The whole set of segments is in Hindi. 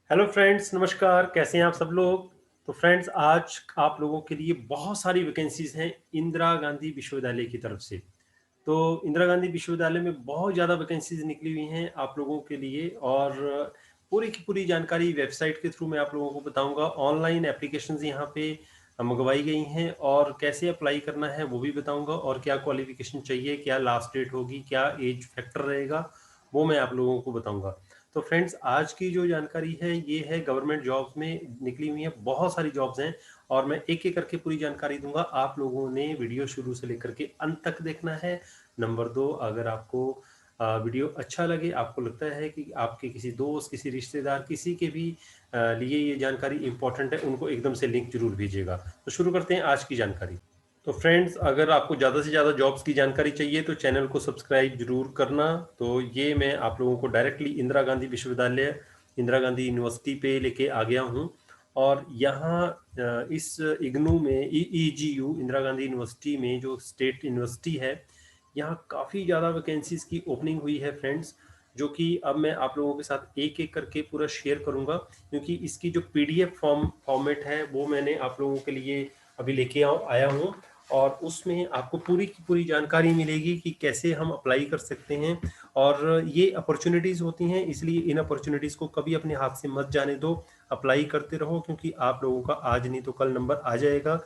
हेलो फ्रेंड्स, नमस्कार। कैसे हैं आप सब लोग? तो फ्रेंड्स, आज आप लोगों के लिए बहुत सारी वैकेंसीज हैं इंदिरा गांधी विश्वविद्यालय की तरफ से। तो इंदिरा गांधी विश्वविद्यालय में बहुत ज़्यादा वैकेंसीज निकली हुई हैं आप लोगों के लिए, और पूरी की पूरी जानकारी वेबसाइट के थ्रू मैं आप लोगों को बताऊंगा। ऑनलाइन एप्लीकेशंस यहाँ पे मंगवाई गई हैं, और कैसे अप्लाई करना है वो भी बताऊंगा, और क्या क्वालिफिकेशन चाहिए, क्या लास्ट डेट होगी, क्या एज फैक्टर रहेगा, वो मैं आप लोगों को बताऊंगा। तो फ्रेंड्स, आज की जो जानकारी है ये है गवर्नमेंट जॉब्स में निकली हुई है, बहुत सारी जॉब्स हैं, और मैं एक एक करके पूरी जानकारी दूंगा। आप लोगों ने वीडियो शुरू से लेकर के अंत तक देखना है। नंबर दो, अगर आपको वीडियो अच्छा लगे, आपको लगता है कि आपके किसी दोस्त, किसी रिश्तेदार, किसी के भी लिए ये जानकारी इंपॉर्टेंट है, उनको एकदम से लिंक जरूर भेजिएगा। तो शुरू करते हैं आज की जानकारी। तो फ्रेंड्स, अगर आपको ज़्यादा से ज़्यादा जॉब्स की जानकारी चाहिए तो चैनल को सब्सक्राइब जरूर करना। तो ये मैं आप लोगों को डायरेक्टली इंदिरा गांधी विश्वविद्यालय, इंदिरा गांधी यूनिवर्सिटी पे लेके आ गया हूँ। और यहाँ इस इग्नू में, ईईजीयू, इंदिरा गांधी यूनिवर्सिटी में, जो स्टेट यूनिवर्सिटी है, यहाँ काफ़ी ज़्यादा वैकेंसीज की ओपनिंग हुई है फ्रेंड्स, जो कि अब मैं आप लोगों के साथ एक एक करके पूरा शेयर करूँगा, क्योंकि इसकी जो पीडीएफ फॉर्मेट है वो मैंने आप लोगों के लिए अभी लेके आया हूँ। और उसमें आपको पूरी की पूरी जानकारी मिलेगी कि कैसे हम अप्लाई कर सकते हैं। और ये अपॉर्चुनिटीज़ होती हैं, इसलिए इन अपॉर्चुनिटीज़ को कभी अपने हाथ से मत जाने दो। अप्लाई करते रहो, क्योंकि आप लोगों का आज नहीं तो कल नंबर आ जाएगा।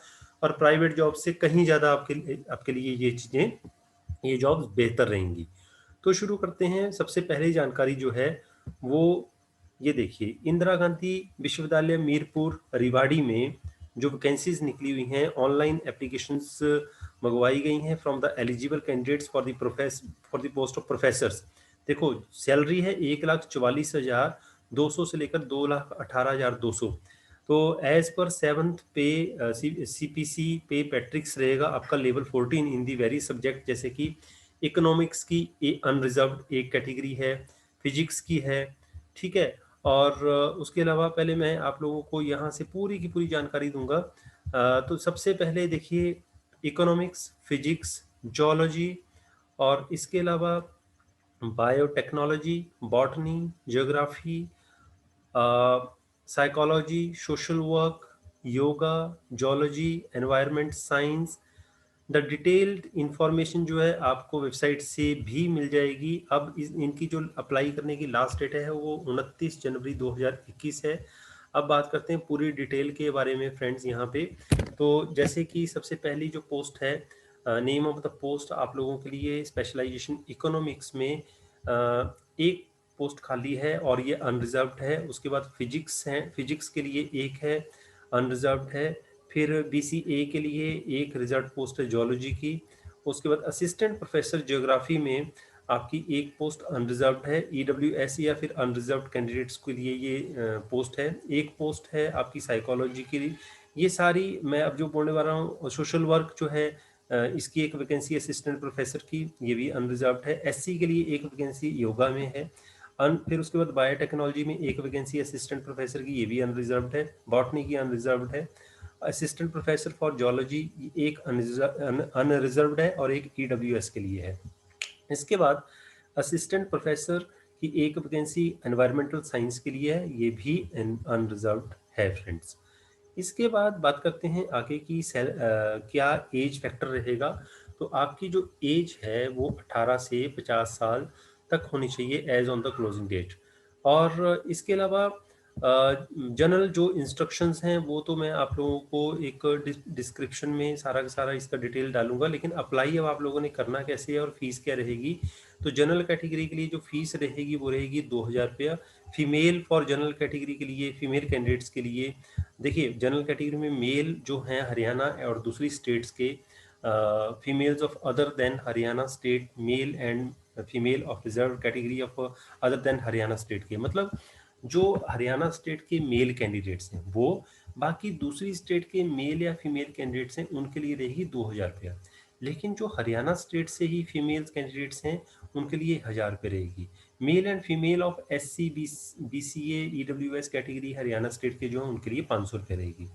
और प्राइवेट जॉब से कहीं ज़्यादा आपके लिए ये चीज़ें, ये जॉब्स बेहतर रहेंगी। तो शुरू करते हैं। सबसे पहले जानकारी जो है वो ये देखिए, इंदिरा गांधी विश्वविद्यालय मीरपुर रिवाड़ी में जो वैकेंसीज निकली हुई हैं, ऑनलाइन एप्लीकेशंस मंगवाई गई हैं from the eligible candidates for the post of professors. देखो, सैलरी है 1,44,200 से लेकर 2,18,200। तो एज पर सेवन्थ पे सीपीसी पे पैट्रिक्स रहेगा आपका लेवल 14 इन दी वेरी सब्जेक्ट, जैसे कि इकोनॉमिक्स की अनरिजर्व्ड एक कैटेगरी है, फिजिक्स की है, ठीक है। और उसके अलावा पहले मैं आप लोगों को यहाँ से पूरी की पूरी जानकारी दूंगा। तो सबसे पहले देखिए, इकोनॉमिक्स, फिजिक्स, जोलॉजी, और इसके अलावा biotechnology, botany, geography, psychology, social work, yoga, zoology, environment science. The detailed information जो है आपको वेबसाइट से भी मिल जाएगी। अब इनकी जो अप्लाई करने की लास्ट डेट है वो 29 जनवरी 2021 है। अब बात करते हैं पूरी डिटेल के बारे में फ्रेंड्स यहाँ पे। तो जैसे कि सबसे पहली जो पोस्ट है, नेम ऑफ द पोस्ट आप लोगों के लिए स्पेशलाइजेशन इकोनॉमिक्स में एक पोस्ट खाली है, और ये अनरिजर्व्ड है। उसके बाद फिजिक्स है, फिजिक्स के लिए एक है, अनरिजर्व्ड है। फिर बीसीए के लिए एक रिजर्व पोस्ट है जोलॉजी की। उसके बाद असिस्टेंट प्रोफेसर ज्योग्राफी में आपकी एक पोस्ट अनरिजर्व्ड है, ईडब्ल्यूएस या फिर अनरिजर्व्ड कैंडिडेट्स के लिए ये पोस्ट है। एक पोस्ट है आपकी साइकोलॉजी की। ये सारी मैं अब जो बोलने वाला हूँ, सोशल वर्क जो है, इसकी एक वैकेंसी असिस्टेंट प्रोफेसर की, ये भी अनरिजर्व्ड है। एससी के लिए एक वैकेंसी योगा में है। फिर उसके बाद बायोटेक्नोलॉजी में एक वैकेंसी असिस्टेंट प्रोफेसर की, ये भी अनरिजर्व्ड है। बॉटनी की अनरिजर्व्ड है। असिस्टेंट प्रोफेसर फॉर जोलॉजी एक अनरिजर्व्ड है, और एक ईडब्ल्यूएस के लिए है। इसके बाद असिस्टेंट प्रोफेसर की एक वैकेंसी एनवायरमेंटल साइंस के लिए है, ये भी अनरिजर्व्ड है फ्रेंड्स। इसके बाद बात करते हैं आगे की क्या एज फैक्टर रहेगा। तो आपकी जो एज है वो 18 से 50 साल तक होनी चाहिए age on the closing date. और इसके अलावा जनरल जो इंस्ट्रक्शंस हैं वो तो मैं आप लोगों को एक डिस्क्रिप्शन में सारा का सारा इसका डिटेल डालूंगा। लेकिन अप्लाई अब आप लोगों ने करना कैसे है और फीस क्या रहेगी। तो जनरल कैटेगरी के लिए जो फीस रहेगी वो रहेगी 2,000 रुपया। फीमेल फॉर जनरल कैटेगरी के लिए, फीमेल कैंडिडेट्स के लिए, देखिए जनरल कैटेगरी में मेल जो हैं हरियाणा और दूसरी स्टेट्स के, females of other than Haryana state male, and female of reserve category of other than Haryana state के, मतलब जो हरियाणा स्टेट के मेल कैंडिडेट्स हैं वो, बाकी दूसरी स्टेट के मेल या फीमेल कैंडिडेट्स हैं उनके लिए रहेगी 2,000 रुपया। लेकिन जो हरियाणा स्टेट से ही फीमेल कैंडिडेट्स हैं उनके लिए 1,000 रुपये रहेगी। Male and female of S C B C S category Haryana state के जो हैं उनके लिए 500 रुपये रहेगी।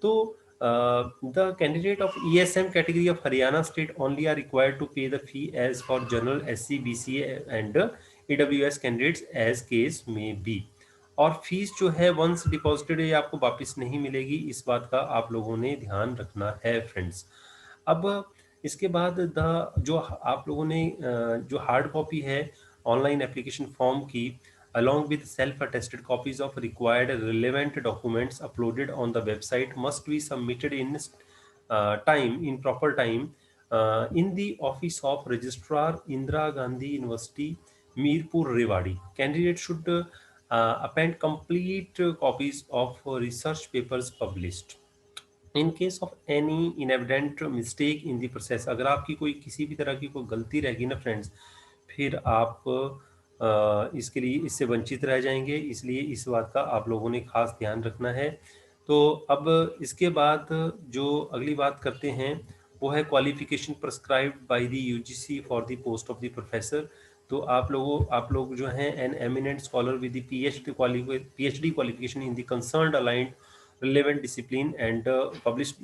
तो the candidate of ESM category of Haryana state only are required to pay the fee as for general SC, BCA and EWS candidates as case may be। और फीस जो है वंस डिपॉजिटेड ये आपको वापस नहीं मिलेगी, इस बात का आप लोगों ने ध्यान रखना है फ्रेंड्स। अब इसके बाद द जो आप लोगों ने जो हार्ड कॉपी है ऑनलाइन एप्लीकेशन फॉर्म की along with self-attested copies of required relevant documents uploaded on the website must be submitted in proper time in the office of Registrar Indira Gandhi University, Mirpur Rewari. Candidates should append complete copies of research papers published. In case of any inadvertent mistake in the process, अगर आपकी कोई किसी भी तरह की कोई गलती रहेगी ना फ्रेंड्स, फिर आप इसके लिए इससे वंचित रह जाएंगे, इसलिए इस बात का आप लोगों ने खास ध्यान रखना है। तो अब इसके बाद जो अगली बात करते हैं वो है qualification prescribed by the UGC for the post of the professor. तो आप लोग जो हैं an eminent scholar with the PhD qualification in the concerned aligned relevant discipline and published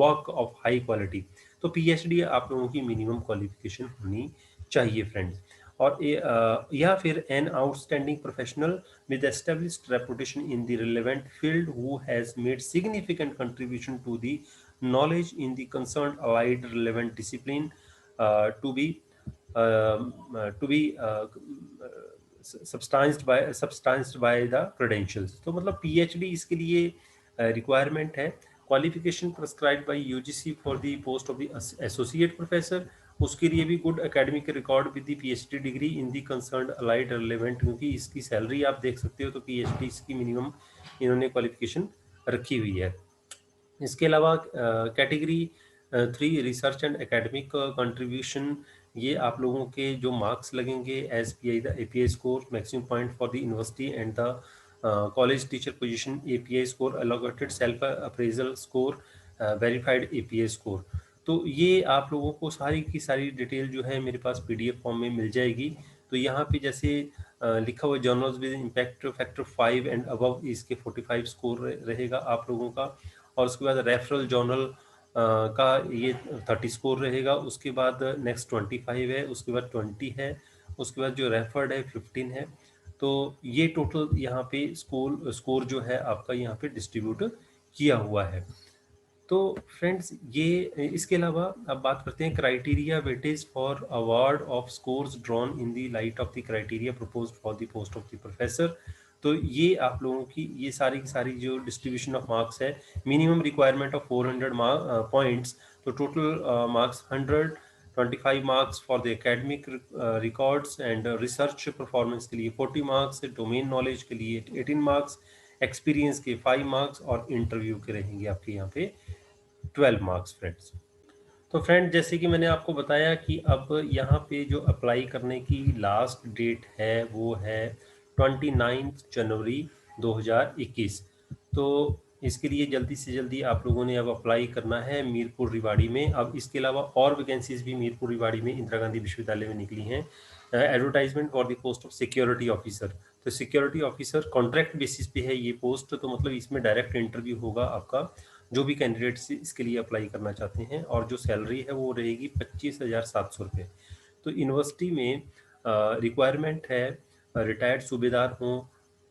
work of high quality। तो पीएचडी आप लोगों की मिनिमम क्वालिफिकेशन होनी चाहिए फ्रेंड्स। और या फिर an outstanding professional with established reputation in the relevant field who has made significant contribution to the knowledge in the concerned allied relevant discipline to be to be substanced by the credentials। तो मतलब पीएचडी इसके लिए रिक्वायरमेंट है। Qualification prescribed bye UGC for the post of the associate professor, उसके लिए भी good academic record with the PhD degree in the concerned allied relevant, क्योंकि इसकी सैलरी आप देख सकते हो तो पीएचडी इसकी मिनिमम इन्होंने क्वालिफिकेशन रखी हुई है। इसके अलावा category 3 research and academic contribution, ये आप लोगों के जो मार्क्स लगेंगे as P I the API score maximum point for the university and the college teacher position API score allocated self appraisal score verified API score. तो ये आप लोगों को सारी की सारी डिटेल जो है मेरे पास पीडीएफ फॉर्म में मिल जाएगी। तो यहाँ पे जैसे लिखा हुआ journals with impact factor 5 and above, इसके 45 स्कोर रहेगा आप लोगों का। और उसके बाद रेफरल जर्नल का ये 30 स्कोर रहेगा। उसके बाद नेक्स्ट 25 है, उसके बाद 20 है, उसके बाद जो रेफर्ड है 15 है। तो ये टोटल यहाँ पे स्कोर जो है आपका यहाँ पे डिस्ट्रीब्यूट किया हुआ है। तो फ्रेंड्स ये इसके अलावा अब बात करते हैं criteria weightage for award of scores drawn in the light of the criteria proposed for the post of the professor. तो ये आप लोगों की ये सारी की सारी जो डिस्ट्रीब्यूशन ऑफ मार्क्स है, मिनिमम रिक्वायरमेंट ऑफ 400 पॉइंट्स, तो total marks 100, 25 marks for the academic records and research performance के लिए 40 मार्क्स, डोमेन नॉलेज के लिए 18 मार्क्स, एक्सपीरियंस के 5 मार्क्स और इंटरव्यू के रहेंगे आपके यहाँ पे 12 मार्क्स फ्रेंड्स। तो फ्रेंड जैसे कि मैंने आपको बताया कि अब यहाँ पे जो अप्लाई करने की लास्ट डेट है वो है 29 जनवरी 2021। तो इसके लिए जल्दी से जल्दी आप लोगों ने अब अप्लाई करना है मीरपुर रिवाड़ी में। अब इसके अलावा और वैकेंसीज भी मीरपुर रिवाड़ी में इंदिरा गांधी विश्वविद्यालय में निकली हैं। Advertisement for the post of security officer, तो सिक्योरिटी ऑफिसर कॉन्ट्रैक्ट बेसिस पे है ये पोस्ट, तो मतलब इसमें डायरेक्ट इंटरव्यू होगा आपका जो भी कैंडिडेट्स इसके लिए अप्लाई करना चाहते हैं। और जो सैलरी है वो रहेगी 25,700 रुपये। तो यूनिवर्सिटी में रिक्वायरमेंट है रिटायर्ड सूबेदार हों,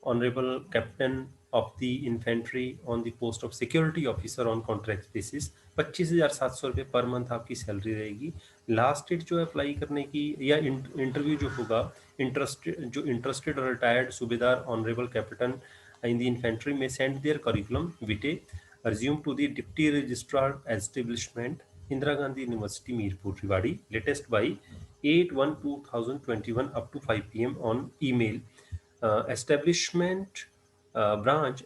honourable captain of the infantry on the post of security officer on contract basis. 25,700 रुपये पर मंथ आपकी सैलरी रहेगी। लास्ट डेट जो है अप्लाई करने की या इंटरव्यू जो होगा, इंटरेस्टेड और retired subedar honourable captain in the infantry में send their curriculum vitae resume to the Deputy Registrar Establishment, Indira Gandhi University, Mirpur, Rewari, latest by 8/1/2021 up to 5 p.m. on email establishment branch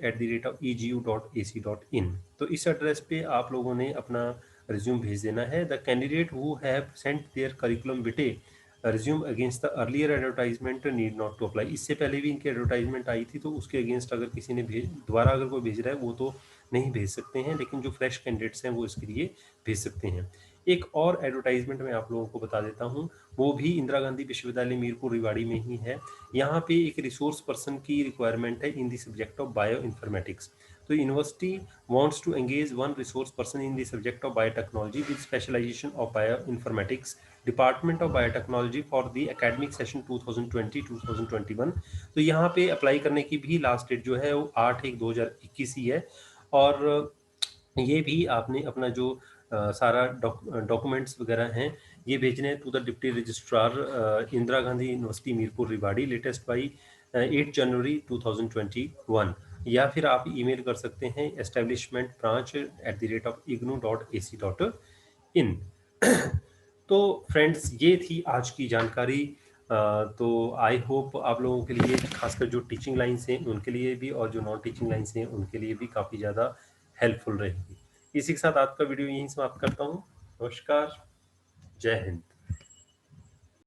@egu.ac.in। तो इस एड्रेस पे आप लोगों ने अपना रिज्यूम भेज देना है। The candidate who have sent their curriculum vitae resume against the earlier advertisement need not to apply. इससे पहले भी इनकी एडवर्टाइजमेंट आई थी, तो उसके अगेंस्ट अगर किसी ने दोबारा अगर कोई भेज रहा है वो तो नहीं भेज सकते हैं, लेकिन जो फ्रेश कैंडिडेट्स हैं वो इसके लिए भेज सकते हैं। एक और एडवर्टाइजमेंट मैं आप लोगों को बता देता हूँ, वो भी इंदिरा गांधी विश्वविद्यालय मीरपुर रिवाड़ी में ही है। यहाँ पे एक रिसोर्स पर्सन की रिक्वायरमेंट है in the subject of bioinformatics. तो university wants to engage one resource person in the subject of biotechnology with specialisation of bioinformatics department of biotechnology for the academic session 2020-2021। तो यहाँ पे अप्लाई करने की भी लास्ट डेट जो है वो 8/1/2021 ही है। और ये भी आपने अपना जो सारा डॉक्यूमेंट्स वगैरह हैं ये भेजने हैं to the deputy registrar Indira Gandhi university Mirpur Rewari, latest by 8 January 2021। या फिर आप ईमेल कर सकते हैं establishmentbranch@ignu.ac.in। तो फ्रेंड्स ये थी आज की जानकारी। तो आई होप आप लोगों के लिए, खासकर जो टीचिंग लाइन्स हैं उनके लिए भी और जो नॉन टीचिंग लाइन्स हैं उनके लिए भी काफ़ी ज़्यादा हेल्पफुल रहेगी। इसी के साथ आज का वीडियो यहीं समाप्त करता हूँ। नमस्कार, जय हिंद।